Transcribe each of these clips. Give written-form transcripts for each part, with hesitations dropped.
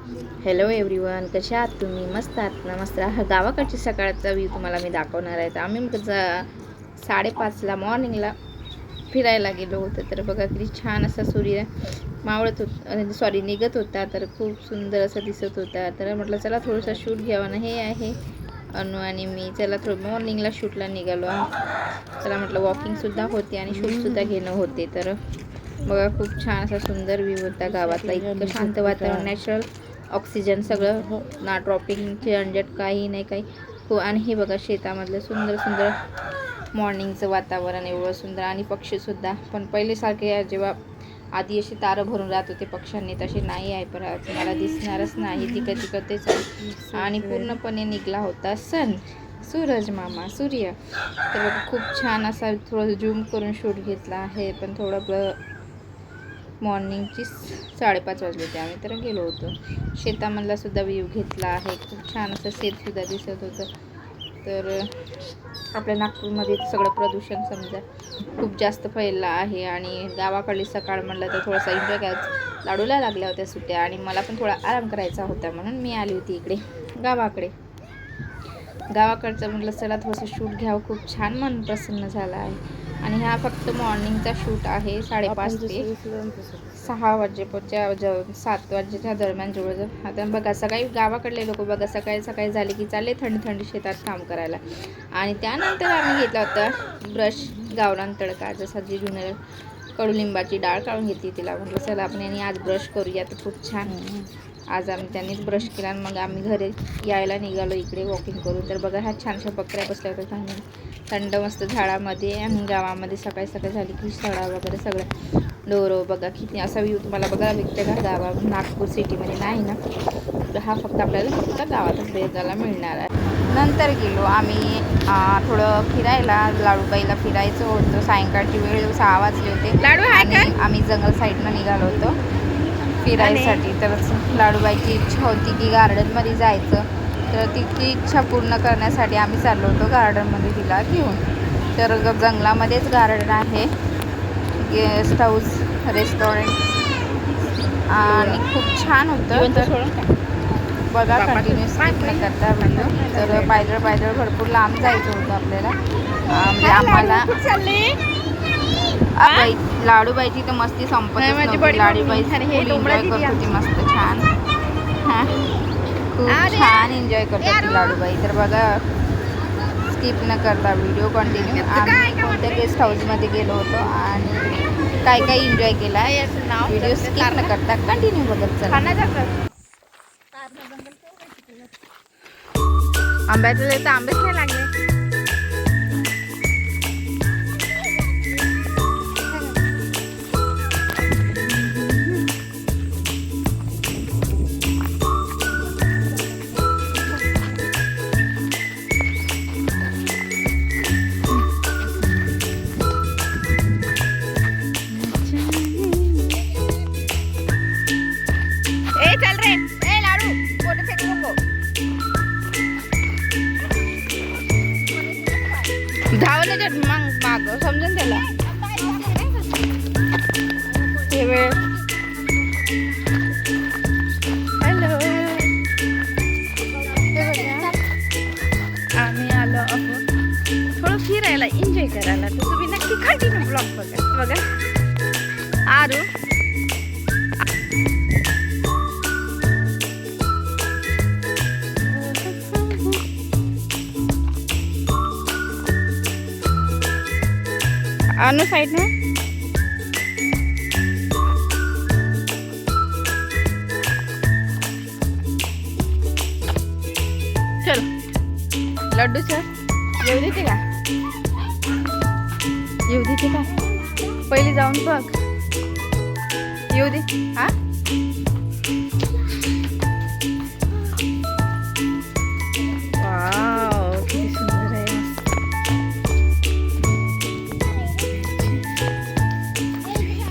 Hello everyone, कशा आहात तुम्ही? मस्त आहात ना? मस्त. हा गावाकडची सकाळचा व्ह्यू तुम्हाला मी दाखवणार आहे. तर आम्ही 5:30ला मॉर्निंगला फिरायला गेलो होतो. तर बघा किती छान असा सूर्य मावळत होता, निघत होता. तर खूप सुंदर असं दिसत होता. तर म्हटलं चला थोडंसं शूट घ्यावं ना. हे आहे अनु आणि मी. चला थोडं मॉर्निंगला शूटला निघालो. चला म्हटलं वॉकिंगसुद्धा होते आणि शूटसुद्धा घेणं होते. तर बघा खूप छान असा सुंदर व्ह्यू होता गावातला. इतकं शांत वातावरण, नॅचरल ऑक्सिजन सगळं ना, ड्रॉपिंगचे झंझट काही नाही काही हो. आणि हे बघा शेतामधलं सुंदर सुंदर मॉर्निंगचं वातावरण एवढं सुंदर. आणि पक्षीसुद्धा पण पहिलेसारखे जेव्हा आधी असे तारं भरून राहत होते पक्ष्यांनी, तसे नाही आहे. पण मला दिसणारच नाही. तिकडे तिकडे तेच आहे. आणि पूर्णपणे निघला होता सूरज मामा, सूर्य. तर बघा खूप छान असा थोडं झूम करून शूट घेतला आहे. पण थोडं मॉर्निंगची 5:30 वाजले होते. आम्ही तर गेलो होतो. शेतामधला सुद्धा व्ह्यू घेतला आहे. खूप छान असं शेतसुद्धा दिसत होतं. तर आपल्या नागपूरमध्ये सगळं प्रदूषण समजा खूप जास्त फैललं आहे. आणि गावाकडली सकाळ म्हटलं तर थोडासा एन्जॉय करायचं. लाडूला लागल्या होत्या सुट्ट्या आणि मला पण थोडा आराम करायचा होता, म्हणून मी आली होती इकडे गावाकडचं म्हटलं चला थोडंसं शूट घ्यावं. खूप छान मन प्रसन्न झालं आहे. आणि हा फक्त मॉर्निंगचा शूट आहे. 5:30 ते 6 वाजेच्या 7 वाजेच्या दरम्यान जवळजवळ. आता बघा सकाळी गावाकडले लोक बघा सकाळी सकाळी झाले की चालले थंडी थंडी शेतात काम करायला. आणि त्यानंतर आम्ही घेतला होता ब्रश, गावरान तडका, जसा जी जुन्या कडुलिंबाची डाळ काढून घेतली तिला. म्हटलं चला आपण यांनी आज ब्रश करूया. तर खूप छान आज आम्ही त्यांनीच ब्रश केला. आणि मग आम्ही घरी यायला निघालो इकडे वॉकिंग करून. तर बघा ह्या छानशा बकऱ्या बसल्या होत्या थंड मस्त झाडामध्ये. आणि गावामध्ये सकाळी सकाळी झाली की सडा वगैरे सगळं डोरं बघा किती असा व्ह्यू तुम्हाला बघायला भेटते का गावात. नागपूर सिटीमध्ये नाही ना. तर हा आपल्याला फक्त गावातच बघायला मिळणार आहे. नंतर गेलो आम्ही थोडं फिरायला. लाडूबाईला फिरायचं होतं. सायंकाळची वेळ 6 वाजले होते आणि आम्ही जंगल साईडनं निघालो होतो फिरायसाठी. तर लाडूबाईची इच्छा होती की गार्डनमध्ये जायचं. तर तिची इच्छा पूर्ण करण्यासाठी आम्ही चाललो होतो गार्डनमध्ये तिला घेऊन. तर जंगलामध्येच गार्डन आहे, गेस्ट हाऊस, रेस्टॉरंट आणि खूप छान होतं. तर बघा कंटिन्यू स्किप न करता व्हिडिओ. तर पायदळ भरपूर लांब जायचं होतं आपल्याला. म्हणजे आम्हाला लाडूबाईची तर मस्ती संपत नव्हती. लाडूबाई एन्जॉय करत होती मस्त छान. खूप छान एन्जॉय करत होती लाडूबाई. तर बघा स्किप न करता व्हिडिओ कंटिन्यू. आम्ही कोणत्या गेस्ट हाऊसमध्ये गेलो होतो आणि काय काय एन्जॉय केला व्हिडिओ स्किप न करता कंटिन्यू बघत चला. आंब्याचं तर आंबेच नाही लागले. चल रे ए लाडू फोटो फेकू नको. धावण्याच्या मग माग समजून त्याला हे वेळ. हॅलो, आम्ही आलो आहोत थोडं फिरायला, एन्जॉय करायला. तर तुम्ही नक्की कंटिन्यू ब्लॉग बघा. आरू अनु साइड में चल. लड्डू सर येऊ देते का? येऊ देते का? पहिले जाऊन बघ. येऊ दे. हा वाव किती सुंदर आहे.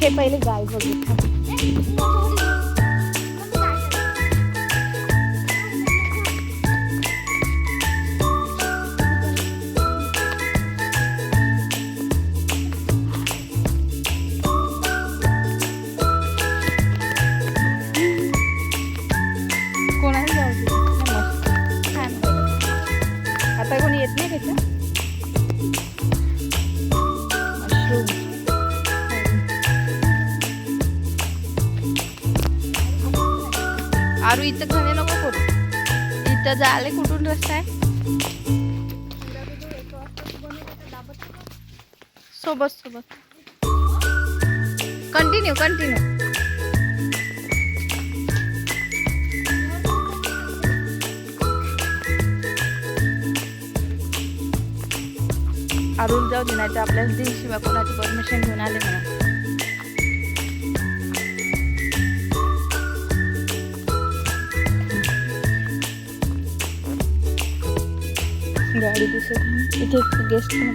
हे पहिले गाय बघितलं. आरू इथं घाणे नको करू, इथं झाले कुठून रस्ता आहे सोबत सोबत कंटिन्यू कंटिन्यू. आरुल जाऊ दे, नाही तर आपल्याला दिवशी कोणाची परमिशन घेऊन आले म्हणा. गाडी दिसत नाही इथे, गेस्ट पण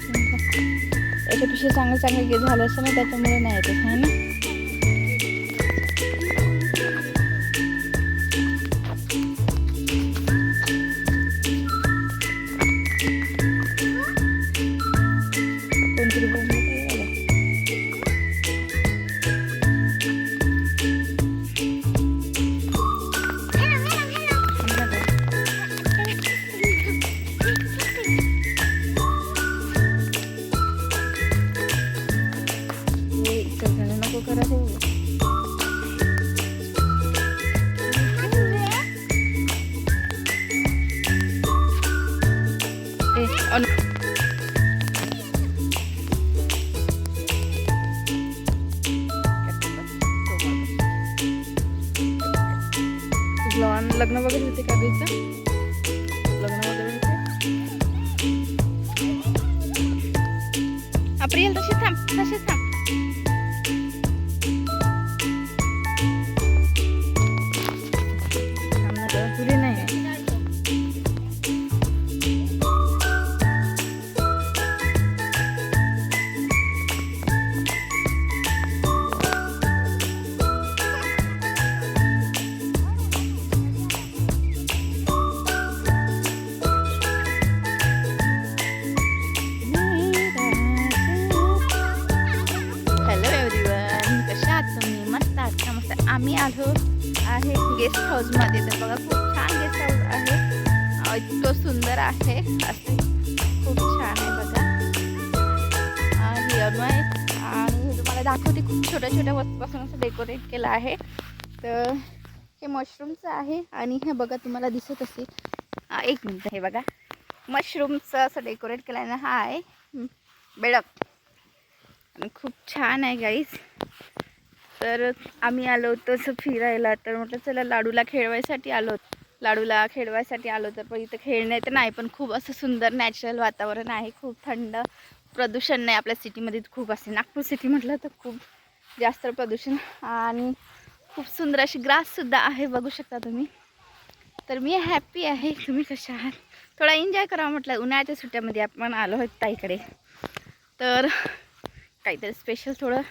याच्यापेक्षा चांगलं चांगलं झालं असं ना, त्याच्यामुळे नाही येत आहे ना. कोणतरी बोललं नको करा हो. लग्न वगैरे होते का इथं? लग्न वगैरे होते. अप्रियल तशीच थांब, तशीच थांब. तुरी नाही आम्ही आलो आहे गेस्ट हाऊसमध्ये. तर बघा खूप छान गेस्ट हाऊस आहे, इतकं सुंदर आहे, असं खूप छान आहे बघा. ही अनु आहे आणि तुम्हाला दाखवते, खूप छोट्या छोट्या वस्तूपासून असं डेकोरेट केलं आहे. तर हे मशरूमचं आहे आणि हे बघा तुम्हाला दिसत असेल, एक मिनिट, हे बघा मशरूमचं असं डेकोरेट केलं आहे ना. हा आहे बेडक आणि खूप छान आहे गाईस. तर आम्ही आलो होतो असं फिरायला, तर म्हटलं चला लाडूला खेळवायसाठी आलो. तर पण इथं खेळणे तर नाही, पण खूप असं सुंदर नॅचरल वातावरण आहे, खूप थंड, प्रदूषण नाही. आपल्या सिटीमध्ये खूप असते, नागपूर सिटी म्हटलं तर खूप जास्त प्रदूषण, आणि खूप सुंदर अशी ग्राससुद्धा आहे, बघू शकता तुम्ही. तर मी हॅप्पी आहे. तुम्ही कशा आहात? थोडा एन्जॉय करा म्हटलं, उन्हाळ्याच्या सुट्ट्यामध्ये आपण आलो आहोत ताईकडे, तर काहीतरी स्पेशल थोडं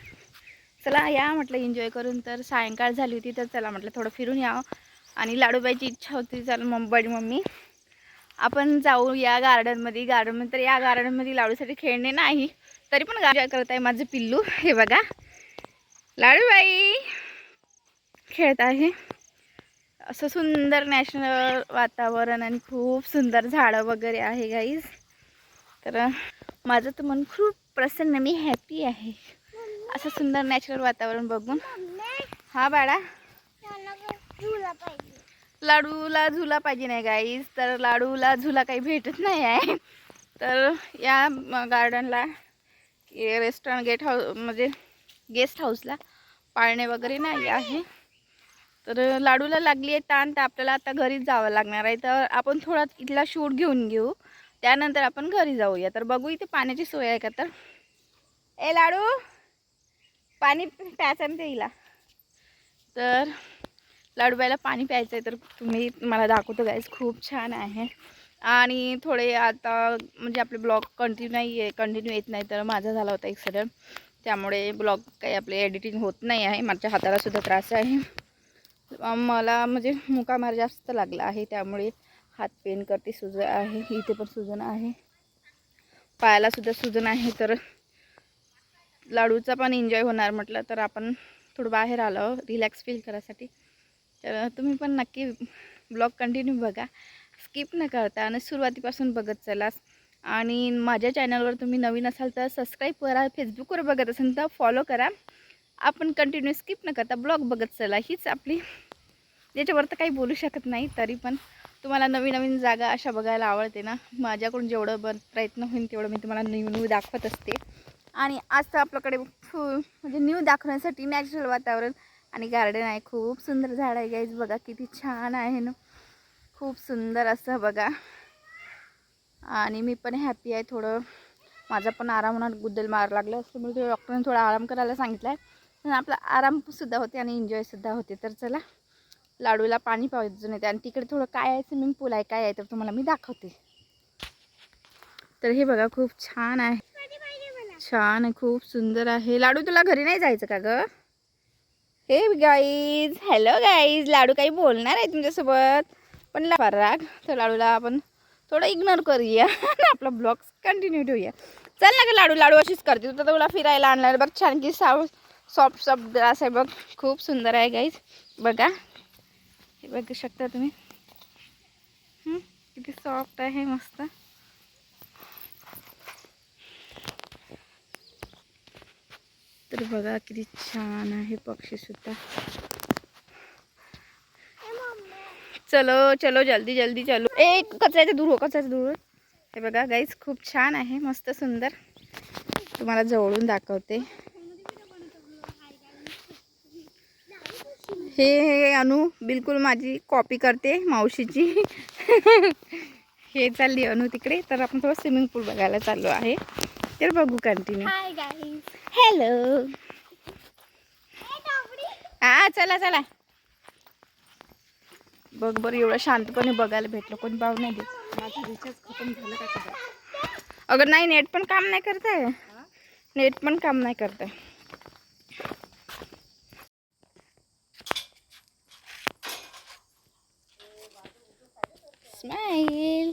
चला या म्हटलं एन्जॉय करून. तर सायंकाळ झाली होती, तर चला म्हटलं थोडं फिरून यावं. आणि लाडूबाईची इच्छा होती, चला बडी मम्मी आपण जाऊ या गार्डनमध्ये. तर या गार्डनमध्ये लाडूसाठी खेळणे नाही, तरी पण एन्जॉय करत आहे माझं पिल्लू. हे बघा लाडूबाई खेळत आहे. असं सुंदर नॅचरल वातावरण आणि खूप सुंदर झाडं वगैरे आहे गाईज. तर माझं तर मन खूप प्रसन्न, मी हॅपी आहे असं सुंदर नॅचरल वातावरण बघून. हा बाळा, लाडूला झुला पाहिजे नाही गाईज, तर लाडूला झुला काही भेटत नाही आहे. तर या गार्डनला रेस्टॉरंट म्हणजे गेस्ट हाऊसला पाळणे वगैरे नाही आहे. तर लाडूला लागली आहे ताण, तर आपल्याला आता घरीच जावं लागणार आहे. तर आपण थोडा इथला शूट घेऊन घेऊ, त्यानंतर आपण घरी जाऊया. तर बघू इथे पाण्याची सोय आहे का. तर ए लाडू, पाणी प्यायचं ना तिला. तर लाडूबाईला पाणी प्यायचं आहे, तर तुम्ही मला दाखवतो गाईज, खूप छान आहे. आणि थोडे आता म्हणजे आपले ब्लॉग कंटिन्यू येत नाही, तर माझा झाला होता ॲक्सिडेंट, त्यामुळे ब्लॉग काही आपले एडिटिंग होत नाही आहे. माझ्या हाताला सुद्धा त्रास आहे, मला म्हणजे मुकामार जास्त लागला आहे, त्यामुळे हात पेन करते, सुजन आहे, इथे पण सुजन आहे, पायाला सुद्धा सुजन आहे. तर लाडूचा पण एन्जॉय होणार म्हटलं, तर आपण थोडं बाहेर आलो रिलॅक्स फील करायसाठी. तर तुम्ही पण नक्की ब्लॉग कंटिन्यू बघा, स्किप न करता, आणि सुरुवातीपासून बघत चला. आणि माझ्या चॅनलवर तुम्ही नवीन असाल तर सबस्क्राईब करा, फेसबुकवर बघत असाल तर फॉलो करा. आपण कंटिन्यू स्किप न करता ब्लॉग बघत चला, हीच आपली याच्यावर तर काही बोलू शकत नाही. तरी पण तुम्हाला नवीन नवीन जागा अशा बघायला आवडते ना, माझ्याकडून जेवढं प्रयत्न होईल तेवढं मी तुम्हाला न्यू दाखवत असते. आणि आज तर आपल्याकडे म्हणजे न्यू दाखवण्यासाठी नॅचरल वातावरण आणि गार्डन आहे. खूप सुंदर झाड आहे गाईज, बघा किती छान आहे ना, खूप सुंदर असं बघा. आणि मी पण हॅपी आहे. थोडं माझा पण आराम होणार, गुद्दल मार लागलं असल्यामुळे डॉक्टरने थोडा आराम करायला सांगितलं आहे. पण आपला आरामसुद्धा होते आणि एन्जॉयसुद्धा होते. तर चला, लाडूला पाणी पाहायचं नाही आणि तिकडे थोडं काय आहे, स्विमिंग पूल आहे काय आहे तर तुम्हाला मी दाखवते. तर हे बघा खूप छान आहे, छान आहे, खूप सुंदर आहे. लाडू तुला घरी नाही जायचं का ग? हे गाईज, हॅलो गाईज, लाडू काही बोलणार आहे तुमच्यासोबत पण राग. तर लाडूला आपण थोडं इग्नोर करूया आपला ब्लॉग कंटिन्यू ठेवूया. चल ना ग लाडू, लाडू अशीच करते तू. तर तुला फिरायला आणणार बघ, छान की सॉफ्ट सॉफ्ट ग्रास आहे बघ, खूप सुंदर आहे गाईज बघा. हे बघू शकता तुम्ही, किती सॉफ्ट आहे, मस्त. तर बघा किती छान आहे पक्षी सुद्धा. चलो चलो जल्दी जल्दी चलो. कचऱ्याच्या दूर हो, कचऱ्याच्या दूर. हे बघा गाईज खूप छान आहे, मस्त सुंदर. तुम्हाला जवळून दाखवते. हे अनु बिलकुल माझी कॉपी करते मावशीची. हे चालली अनु तिकडे. तर आपण थोडं स्विमिंग पूल बघायला चाललो आहे. तर बघू कंटिन्यू. Hi guys, hello. हा चला चला. बघ बरं, एवढं शांतपणे बघायला भेटलं, कोणी पाहू नाही देत. माझा रिचार्ज खतम झालं का? अगं नाही, नेट पण काम नाही करत आहे, नेट पण काम नाही करत आहे. स्माइल.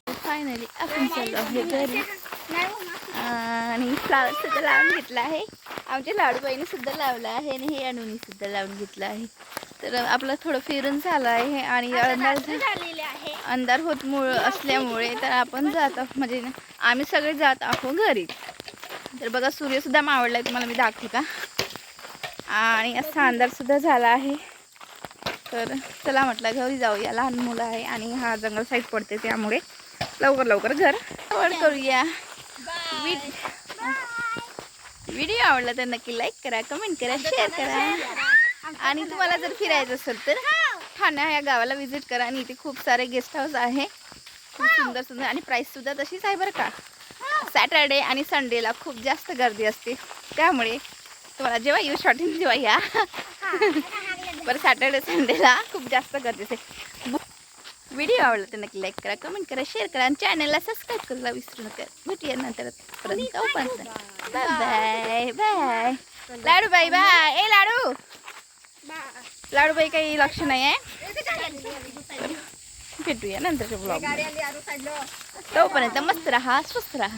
फायनली आपण चाललो आहे घरी. आणि फ्लावर सुद्धा लावून घेतला आहे. आमच्या लाडूबाईने सुद्धा लावला आहे आणि हे अनुनी सुद्धा लावून घेतला आहे. तर आपलं थोडं फिरून झालं आहे आणि अंधार होत असल्यामुळे तर आपण जात म्हणजे आम्ही सगळे जात आहोत घरी. तर बघा सूर्यसुद्धा मावळला आहे, तुम्हाला मी दाखवू का. आणि असा अंधारसुद्धा झाला आहे. तर चला म्हटलं घरी जाऊया, लहान मुलं आहे आणि हा जंगल साईड पडते त्यामुळे लवकर लवकर घर कव्हर करूया. व्हिडिओ आवडला तर नक्की लाईक करा, कमेंट करा, शेअर करा. आणि तुम्हाला जर फिरायचं असेल तर ठाणा या गावाला व्हिजिट करा. आणि इथे खूप सारे गेस्ट हाऊस आहे, खूप सुंदर सुंदर. आणि प्राईससुद्धा तशीच आहे बरं का. सॅटर्डे आणि संडेला खूप जास्त गर्दी असते, त्यामुळे तुम्हाला जेव्हा येऊ शॉटिंग तेव्हा या. बरं, सॅटर्डे संडेला खूप जास्त गर्दी असते. व्हिडिओ आवडला तर नक्की लाईक करा, कमेंट करा, शेअर करा आणि चॅनलला सबस्क्राईब करायला विसरू नका. भेटूया नंतर पर्यंत. Bye bye bye. लाडू बाई बाय. ए लाडू, लाडूबाई काही लक्ष नाही आहे. भेटूया नंतरच्या ब्लॉग. तोपर्यंत मस्त राहा, स्वस्त राहा.